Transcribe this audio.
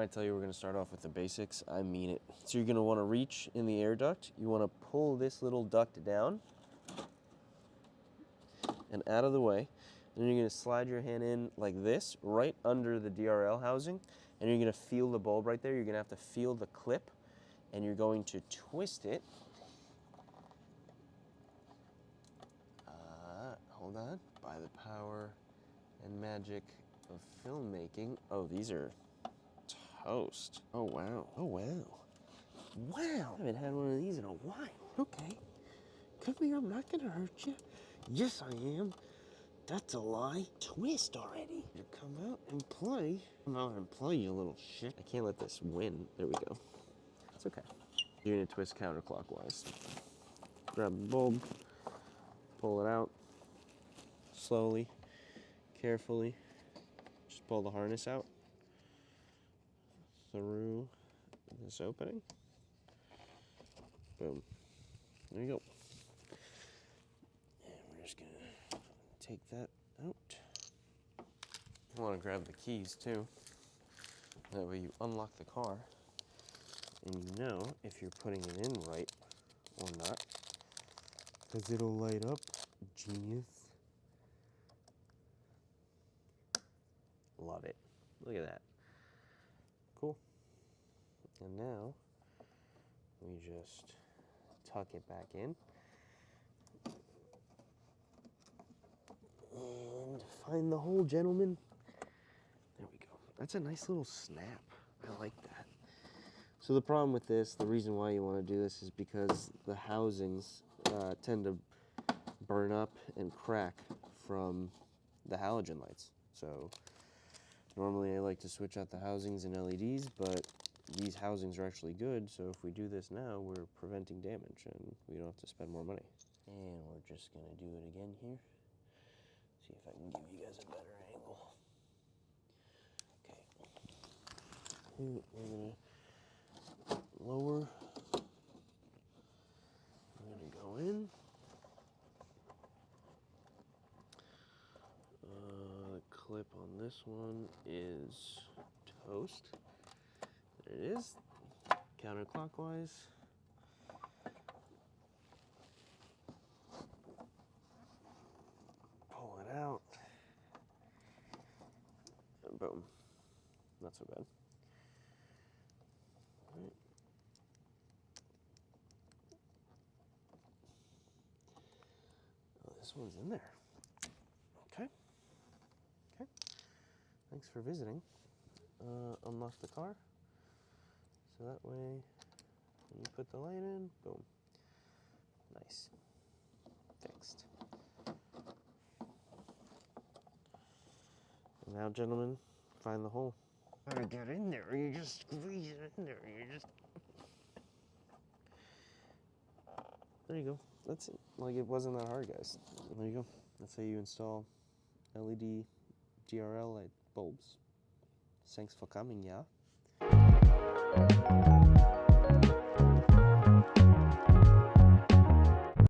I tell you we're going to start off with the basics, I mean it. So you're going to want to reach in the air duct. You want to pull this little duct down and out of the way. And then you're going to slide your hand in like this, right under the DRL housing. And you're going to feel the bulb right there. You're going to have to feel the clip. And you're going to twist it. Hold on. By the power and magic of filmmaking. Oh, these are toast. Oh, wow. Oh, wow. Wow. I haven't had one of these in a while. Okay. Come here, I'm not gonna hurt you. Yes, I am. That's a lie. Twist already. You come out and play. Come out and play, you little shit. I can't let this win. There we go. It's okay. You're gonna twist counterclockwise. Grab the bulb, pull it out. Slowly, carefully. Just pull the harness out through this opening. Boom. There you go. And we're just gonna take that out. You want to grab the keys too. That way you unlock the car and you know if you're putting it in right or not. Because it'll light up. Genius. Love it. Look at that. Cool. And now we just tuck it back in and find the hole, gentlemen. There we go. That's a nice little snap. I like that. So the problem with this, the reason why you want to do this is because the housings tend to burn up and crack from the halogen lights. So normally I like to switch out the housings and LEDs, but these housings are actually good, so if we do this now, we're preventing damage and we don't have to spend more money. And we're just gonna do it again here. See if I can give you guys a better angle. Okay. We're gonna lower. We're gonna go in. Clip on this one is toast. There it is. Counterclockwise. Pull it out. And boom. Not so bad. All right. Oh, this one's in there. Okay. Okay. Thanks for visiting. Unlock the car. So that way, when you put the light in, boom. Nice. Fixed. And now, gentlemen, find the hole. Gotta get in there. You just squeeze it in there. You just. There you go. That's it. Like, it wasn't that hard, guys. There you go. That's how you install LED DRL LED bulbs. Thanks for coming, yeah?